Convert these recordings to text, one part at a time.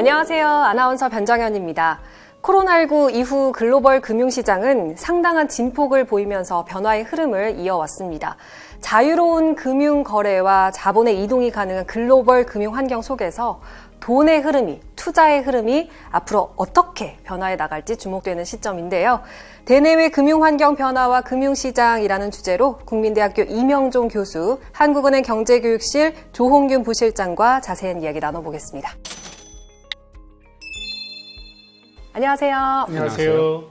안녕하세요. 아나운서 변정현입니다. 코로나19 이후 글로벌 금융시장은 상당한 진폭을 보이면서 변화의 흐름을 이어왔습니다. 자유로운 금융 거래와 자본의 이동이 가능한 글로벌 금융 환경 속에서 돈의 흐름이, 투자의 흐름이 앞으로 어떻게 변화해 나갈지 주목되는 시점인데요. 대내외 금융환경 변화와 금융시장이라는 주제로 국민대학교 이명종 교수, 한국은행 경제교육실 조홍균 부실장과 자세한 이야기 나눠보겠습니다. 안녕하세요. 안녕하세요.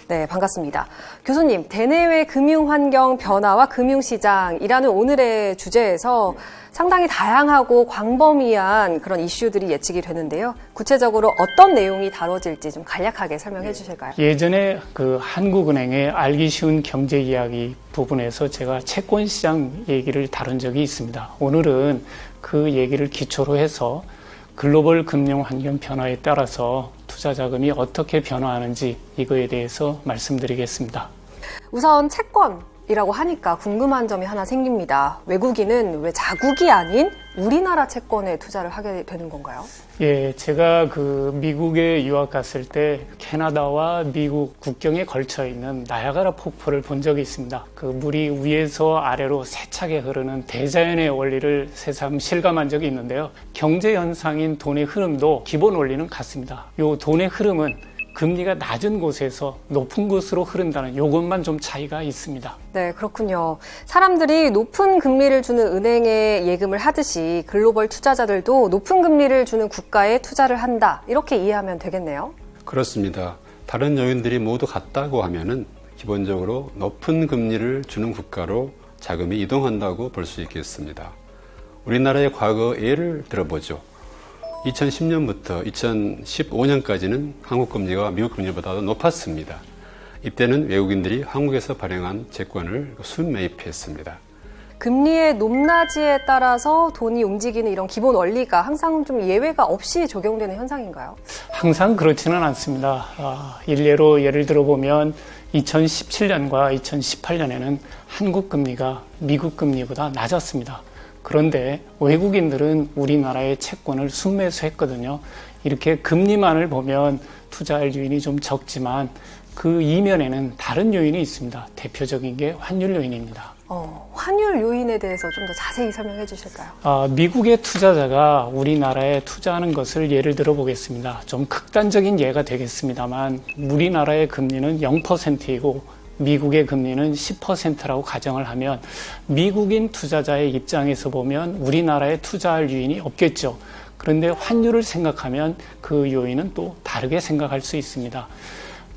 네, 반갑습니다. 교수님, 대내외 금융환경 변화와 금융시장이라는 오늘의 주제에서 상당히 다양하고 광범위한 그런 이슈들이 예측이 되는데요. 구체적으로 어떤 내용이 다뤄질지 좀 간략하게 설명해 주실까요? 예전에 그 한국은행의 알기 쉬운 경제 이야기 부분에서 제가 채권시장 얘기를 다룬 적이 있습니다. 오늘은 그 얘기를 기초로 해서 글로벌 금융 환경 변화에 따라서 투자 자금이 어떻게 변화하는지 이거에 대해서 말씀드리겠습니다. 우선 채권이라고 하니까 궁금한 점이 하나 생깁니다. 외국인은 왜 자국이 아닌 우리나라 채권에 투자를 하게 되는 건가요? 예, 제가 그 미국에 유학 갔을 때 캐나다와 미국 국경에 걸쳐 있는 나야가라 폭포를 본 적이 있습니다. 그 물이 위에서 아래로 세차게 흐르는 대자연의 원리를 새삼 실감한 적이 있는데요. 경제 현상인 돈의 흐름도 기본 원리는 같습니다. 요 돈의 흐름은 금리가 낮은 곳에서 높은 곳으로 흐른다는 요것만 좀 차이가 있습니다. 네, 그렇군요. 사람들이 높은 금리를 주는 은행에 예금을 하듯이 글로벌 투자자들도 높은 금리를 주는 국가에 투자를 한다. 이렇게 이해하면 되겠네요. 그렇습니다. 다른 요인들이 모두 같다고 하면은 기본적으로 높은 금리를 주는 국가로 자금이 이동한다고 볼 수 있겠습니다. 우리나라의 과거 예를 들어보죠. 2010년부터 2015년까지는 한국 금리가 미국 금리보다 높았습니다. 이때는 외국인들이 한국에서 발행한 채권을 순매입했습니다. 금리의 높낮이에 따라서 돈이 움직이는 이런 기본 원리가 항상 좀 예외가 없이 적용되는 현상인가요? 항상 그렇지는 않습니다. 일례로 예를 들어보면 2017년과 2018년에는 한국 금리가 미국 금리보다 낮았습니다. 그런데 외국인들은 우리나라의 채권을 순매수했거든요. 이렇게 금리만을 보면 투자할 요인이 좀 적지만 그 이면에는 다른 요인이 있습니다. 대표적인 게 환율 요인입니다. 환율 요인에 대해서 좀 더 자세히 설명해 주실까요? 미국의 투자자가 우리나라에 투자하는 것을 예를 들어 보겠습니다. 좀 극단적인 예가 되겠습니다만 우리나라의 금리는 0%이고 미국의 금리는 10%라고 가정을 하면 미국인 투자자의 입장에서 보면 우리나라에 투자할 요인이 없겠죠. 그런데 환율을 생각하면 그 요인은 또 다르게 생각할 수 있습니다.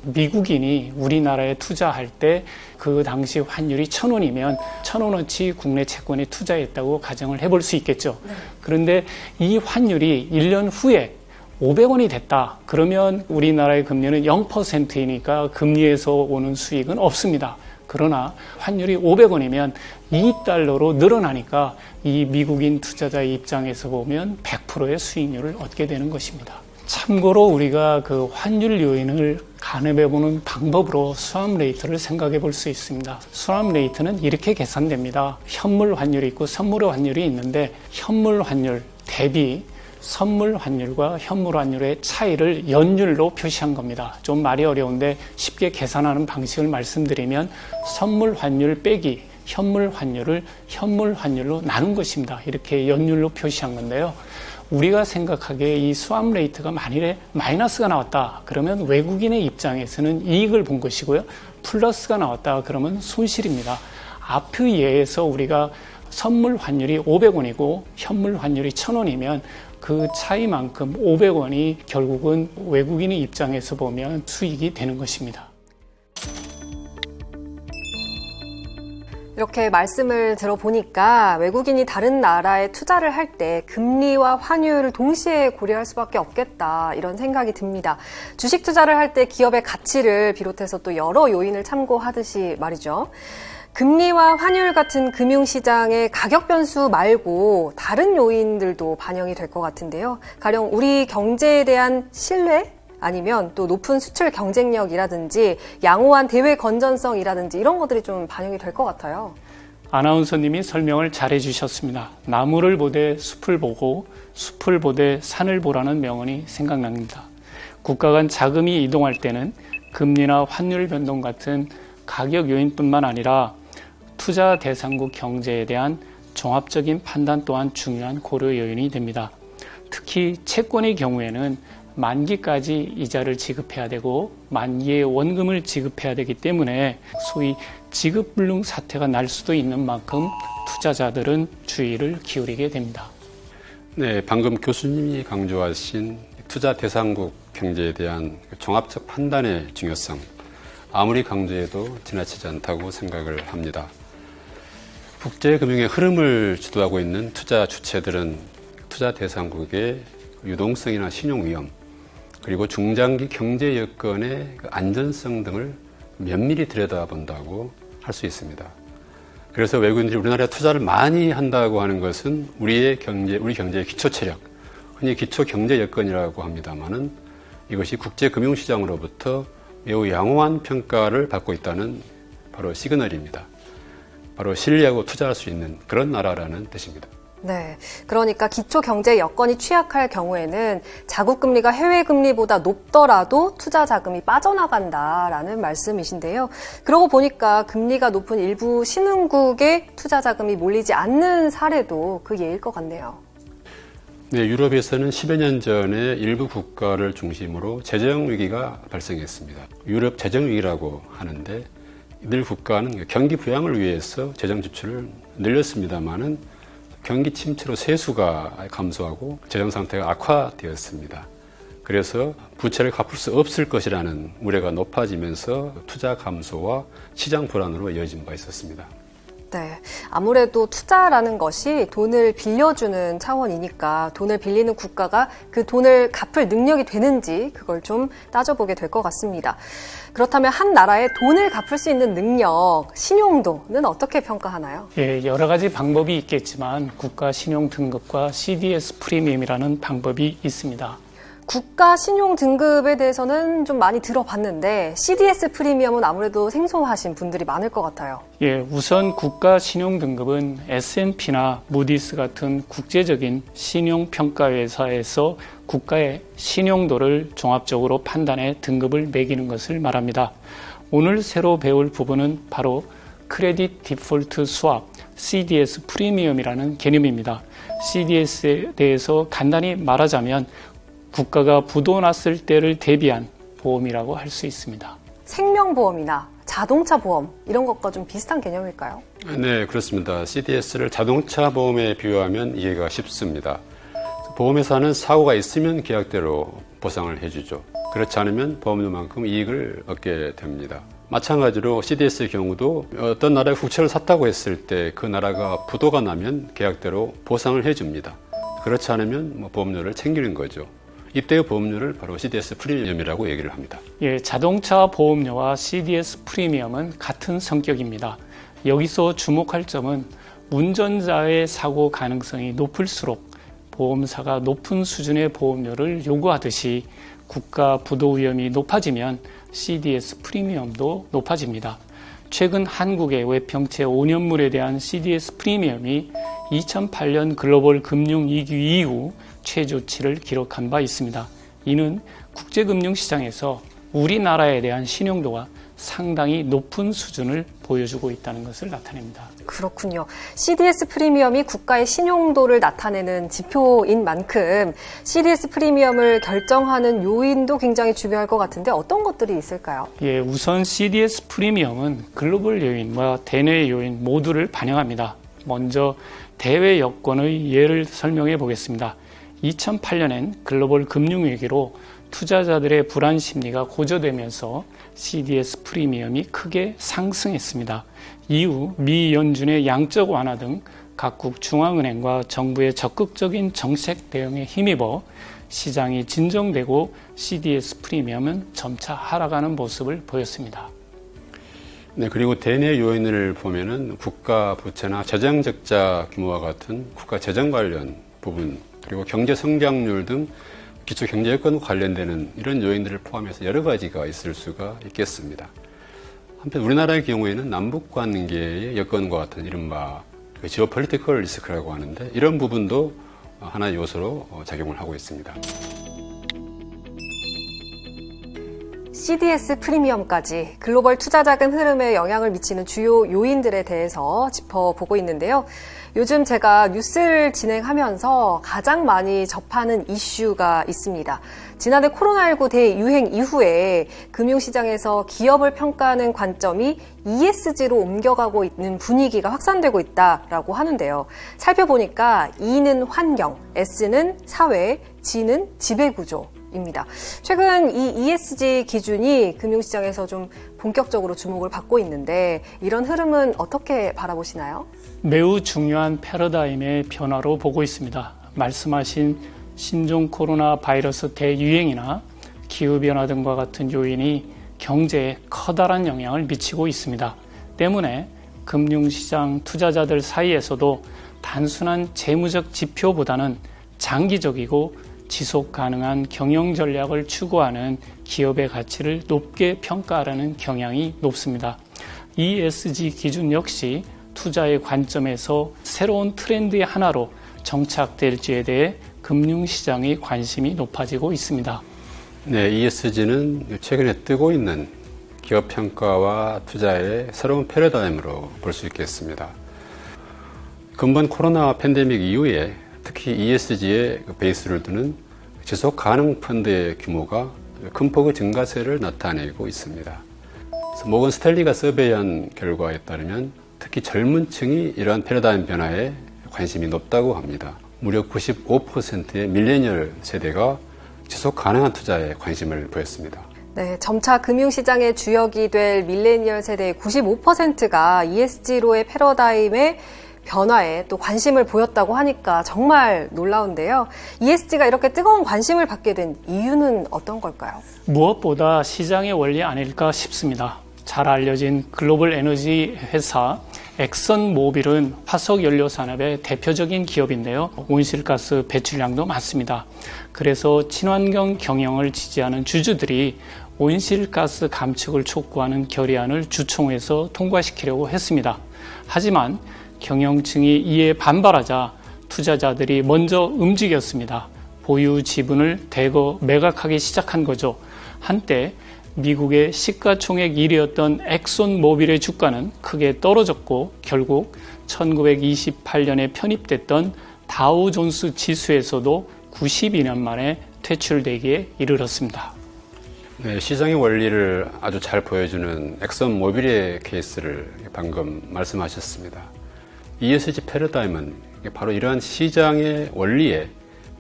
미국인이 우리나라에 투자할 때 그 당시 환율이 1,000원이면 1,000원어치 국내 채권에 투자했다고 가정을 해볼 수 있겠죠. 그런데 이 환율이 1년 후에 500원이 됐다. 그러면 우리나라의 금리는 0%이니까 금리에서 오는 수익은 없습니다. 그러나 환율이 500원이면 2달러로 늘어나니까 이 미국인 투자자의 입장에서 보면 100%의 수익률을 얻게 되는 것입니다. 참고로 우리가 그 환율 요인을 가늠해보는 방법으로 스왑 레이트를 생각해 볼 수 있습니다. 스왑 레이트는 이렇게 계산됩니다. 현물 환율이 있고 선물 환율이 있는데 현물 환율 대비 선물 환율과 현물 환율의 차이를 연율로 표시한 겁니다. 좀 말이 어려운데 쉽게 계산하는 방식을 말씀드리면 선물 환율 빼기 현물 환율을 현물 환율로 나눈 것입니다. 이렇게 연율로 표시한 건데요. 우리가 생각하기에 이 스왑 레이트가 만일에 마이너스가 나왔다 그러면 외국인의 입장에서는 이익을 본 것이고요. 플러스가 나왔다 그러면 손실입니다. 앞의 예에서 우리가 선물 환율이 500원이고 현물 환율이 1,000원이면 그 차이만큼 500원이 결국은 외국인의 입장에서 보면 수익이 되는 것입니다. 이렇게 말씀을 들어보니까 외국인이 다른 나라에 투자를 할 때 금리와 환율을 동시에 고려할 수밖에 없겠다 이런 생각이 듭니다. 주식 투자를 할 때 기업의 가치를 비롯해서 또 여러 요인을 참고하듯이 말이죠. 금리와 환율 같은 금융시장의 가격 변수 말고 다른 요인들도 반영이 될 것 같은데요. 가령 우리 경제에 대한 신뢰? 아니면 또 높은 수출 경쟁력이라든지 양호한 대외 건전성이라든지 이런 것들이 좀 반영이 될 것 같아요. 아나운서님이 설명을 잘 해주셨습니다. 나무를 보되 숲을 보고 숲을 보되 산을 보라는 명언이 생각납니다. 국가 간 자금이 이동할 때는 금리나 환율 변동 같은 가격 요인뿐만 아니라 투자 대상국 경제에 대한 종합적인 판단 또한 중요한 고려 요인이 됩니다. 특히 채권의 경우에는 만기까지 이자를 지급해야 되고 만기에 원금을 지급해야 되기 때문에 소위 지급불능 사태가 날 수도 있는 만큼 투자자들은 주의를 기울이게 됩니다. 네, 방금 교수님이 강조하신 투자 대상국 경제에 대한 종합적 판단의 중요성, 아무리 강조해도 지나치지 않다고 생각을 합니다. 국제금융의 흐름을 주도하고 있는 투자 주체들은 투자 대상국의 유동성이나 신용 위험, 그리고 중장기 경제 여건의 안전성 등을 면밀히 들여다본다고 할 수 있습니다. 그래서 외국인들이 우리나라에 투자를 많이 한다고 하는 것은 우리 경제의 기초 체력, 흔히 기초 경제 여건이라고 합니다만은 이것이 국제금융시장으로부터 매우 양호한 평가를 받고 있다는 바로 시그널입니다. 바로 신뢰하고 투자할 수 있는 그런 나라라는 뜻입니다. 네, 그러니까 기초 경제 여건이 취약할 경우에는 자국 금리가 해외 금리보다 높더라도 투자 자금이 빠져나간다라는 말씀이신데요. 그러고 보니까 금리가 높은 일부 신흥국에 투자 자금이 몰리지 않는 사례도 그 예일 것 같네요. 네, 유럽에서는 10여 년 전에 일부 국가를 중심으로 재정 위기가 발생했습니다. 유럽 재정 위기라고 하는데 이들 국가는 경기 부양을 위해서 재정 지출을 늘렸습니다만은 경기 침체로 세수가 감소하고 재정 상태가 악화되었습니다. 그래서 부채를 갚을 수 없을 것이라는 우려가 높아지면서 투자 감소와 시장 불안으로 이어진 바 있었습니다. 네, 아무래도 투자라는 것이 돈을 빌려주는 차원이니까 돈을 빌리는 국가가 그 돈을 갚을 능력이 되는지 그걸 좀 따져보게 될 것 같습니다. 그렇다면 한 나라의 돈을 갚을 수 있는 능력, 신용도는 어떻게 평가하나요? 예, 여러 가지 방법이 있겠지만 국가 신용 등급과 CDS 프리미엄이라는 방법이 있습니다. 국가 신용 등급에 대해서는 좀 많이 들어봤는데 CDS 프리미엄은 아무래도 생소하신 분들이 많을 것 같아요. 예, 우선 국가 신용 등급은 S&P나 무디스 같은 국제적인 신용 평가 회사에서 국가의 신용도를 종합적으로 판단해 등급을 매기는 것을 말합니다. 오늘 새로 배울 부분은 바로 크레딧 디폴트 스왑 CDS 프리미엄이라는 개념입니다. CDS에 대해서 간단히 말하자면 국가가 부도 났을 때를 대비한 보험이라고 할 수 있습니다. 생명보험이나 자동차 보험 이런 것과 좀 비슷한 개념일까요? 네, 그렇습니다. CDS를 자동차 보험에 비유하면 이해가 쉽습니다. 보험회사는 사고가 있으면 계약대로 보상을 해주죠. 그렇지 않으면 보험료만큼 이익을 얻게 됩니다. 마찬가지로 CDS의 경우도 어떤 나라의 국채를 샀다고 했을 때 그 나라가 부도가 나면 계약대로 보상을 해줍니다. 그렇지 않으면 보험료를 챙기는 거죠. 이때의 보험료를 바로 CDS 프리미엄이라고 얘기를 합니다. 예, 자동차 보험료와 CDS 프리미엄은 같은 성격입니다. 여기서 주목할 점은 운전자의 사고 가능성이 높을수록 보험사가 높은 수준의 보험료를 요구하듯이 국가 부도 위험이 높아지면 CDS 프리미엄도 높아집니다. 최근 한국의 외평채 5년물에 대한 CDS 프리미엄이 2008년 글로벌 금융위기 이후 최저치를 기록한 바 있습니다. 이는 국제금융시장에서 우리나라에 대한 신용도가 상당히 높은 수준을 보여주고 있다는 것을 나타냅니다. 그렇군요. CDS 프리미엄이 국가의 신용도를 나타내는 지표인 만큼 CDS 프리미엄을 결정하는 요인도 굉장히 중요할 것 같은데 어떤 것들이 있을까요? 예, 우선 CDS 프리미엄은 글로벌 요인과 대내 요인 모두를 반영합니다. 먼저 대외 여건의 예를 설명해 보겠습니다. 2008년엔 글로벌 금융위기로 투자자들의 불안 심리가 고조되면서 CDS 프리미엄이 크게 상승했습니다. 이후 미 연준의 양적 완화 등 각국 중앙은행과 정부의 적극적인 정책 대응에 힘입어 시장이 진정되고 CDS 프리미엄은 점차 하락하는 모습을 보였습니다. 네, 그리고 대내 요인을 보면은 국가 부채나 재정 적자 규모와 같은 국가 재정 관련 부분, 그리고 경제 성장률 등 기초 경제 여건과 관련되는 이런 요인들을 포함해서 여러 가지가 있을 수가 있겠습니다. 한편 우리나라의 경우에는 남북 관계의 여건과 같은 이른바 지오폴리티컬 리스크라고 하는데 이런 부분도 하나의 요소로 작용을 하고 있습니다. CDS 프리미엄까지 글로벌 투자 자금 흐름에 영향을 미치는 주요 요인들에 대해서 짚어보고 있는데요. 요즘 제가 뉴스를 진행하면서 가장 많이 접하는 이슈가 있습니다. 지난해 코로나19 대유행 이후에 금융시장에서 기업을 평가하는 관점이 ESG로 옮겨가고 있는 분위기가 확산되고 있다라고 하는데요. 살펴보니까 E는 환경, S는 사회, G는 지배구조. 입니다. 최근 이 ESG 기준이 금융시장에서 좀 본격적으로 주목을 받고 있는데 이런 흐름은 어떻게 바라보시나요? 매우 중요한 패러다임의 변화로 보고 있습니다. 말씀하신 신종 코로나 바이러스 대유행이나 기후변화 등과 같은 요인이 경제에 커다란 영향을 미치고 있습니다. 때문에 금융시장 투자자들 사이에서도 단순한 재무적 지표보다는 장기적이고 지속 가능한 경영 전략을 추구하는 기업의 가치를 높게 평가하라는 경향이 높습니다. ESG 기준 역시 투자의 관점에서 새로운 트렌드의 하나로 정착될지에 대해 금융시장의 관심이 높아지고 있습니다. 네, ESG는 최근에 뜨고 있는 기업 평가와 투자의 새로운 패러다임으로 볼 수 있겠습니다. 근본 코로나 팬데믹 이후에 특히 ESG의 베이스를 두는 지속 가능 펀드의 규모가 큰 폭의 증가세를 나타내고 있습니다. 모건 스탠리가 서베이한 결과에 따르면 특히 젊은 층이 이러한 패러다임 변화에 관심이 높다고 합니다. 무려 95%의 밀레니얼 세대가 지속 가능한 투자에 관심을 보였습니다. 네, 점차 금융시장의 주역이 될 밀레니얼 세대의 95%가 ESG로의 패러다임에 변화에 또 관심을 보였다고 하니까 정말 놀라운데요. ESG가 이렇게 뜨거운 관심을 받게 된 이유는 어떤 걸까요? 무엇보다 시장의 원리 아닐까 싶습니다. 잘 알려진 글로벌 에너지 회사 엑선 모빌은 화석 연료 산업의 대표적인 기업인데요. 온실가스 배출량도 많습니다. 그래서 친환경 경영을 지지하는 주주들이 온실가스 감축을 촉구하는 결의안을 주총에서 통과시키려고 했습니다. 하지만 경영층이 이에 반발하자 투자자들이 먼저 움직였습니다. 보유 지분을 대거 매각하기 시작한 거죠. 한때 미국의 시가총액 1위였던 엑손모빌의 주가는 크게 떨어졌고 결국 1928년에 편입됐던 다우존스 지수에서도 92년 만에 퇴출되기에 이르렀습니다. 네, 시장의 원리를 아주 잘 보여주는 엑선모빌의 케이스를 방금 말씀하셨습니다. ESG 패러다임은 바로 이러한 시장의 원리에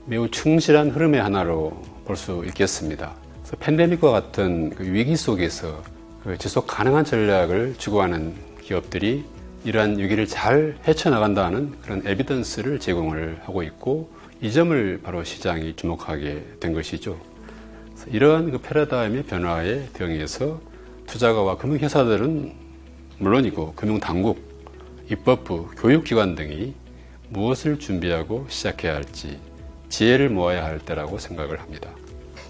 매우 충실한 흐름의 하나로 볼 수 있겠습니다. 그래서 팬데믹과 같은 위기 속에서 지속 가능한 전략을 추구하는 기업들이 이러한 위기를 잘 헤쳐나간다는 그런 에비던스를 제공을 하고 있고 이 점을 바로 시장이 주목하게 된 것이죠. 그래서 이러한 패러다임의 변화에 대응해서 투자가와 금융회사들은 물론이고 금융당국, 입법부, 교육기관 등이 무엇을 준비하고 시작해야 할지 지혜를 모아야 할 때라고 생각을 합니다.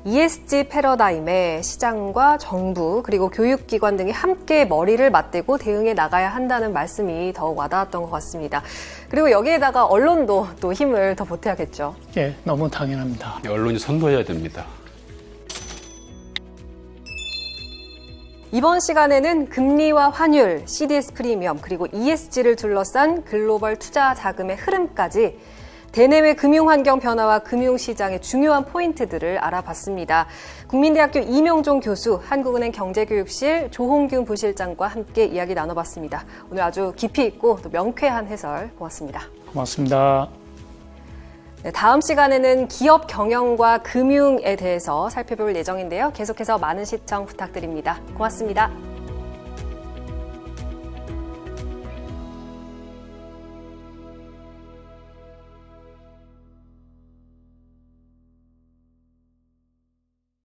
ESG 패러다임에 시장과 정부 그리고 교육기관 등이 함께 머리를 맞대고 대응해 나가야 한다는 말씀이 더욱 와닿았던 것 같습니다. 그리고 여기에다가 언론도 또 힘을 더 보태야겠죠. 예, 너무 당연합니다. 언론이 선도해야 됩니다. 이번 시간에는 금리와 환율, CDS 프리미엄, 그리고 ESG를 둘러싼 글로벌 투자 자금의 흐름까지 대내외 금융환경 변화와 금융시장의 중요한 포인트들을 알아봤습니다. 국민대학교 이명종 교수, 한국은행 경제교육실 조홍균 부실장과 함께 이야기 나눠봤습니다. 오늘 아주 깊이 있고 또 명쾌한 해설 고맙습니다. 고맙습니다. 네, 다음 시간에는 기업 경영과 금융에 대해서 살펴볼 예정인데요. 계속해서 많은 시청 부탁드립니다. 고맙습니다.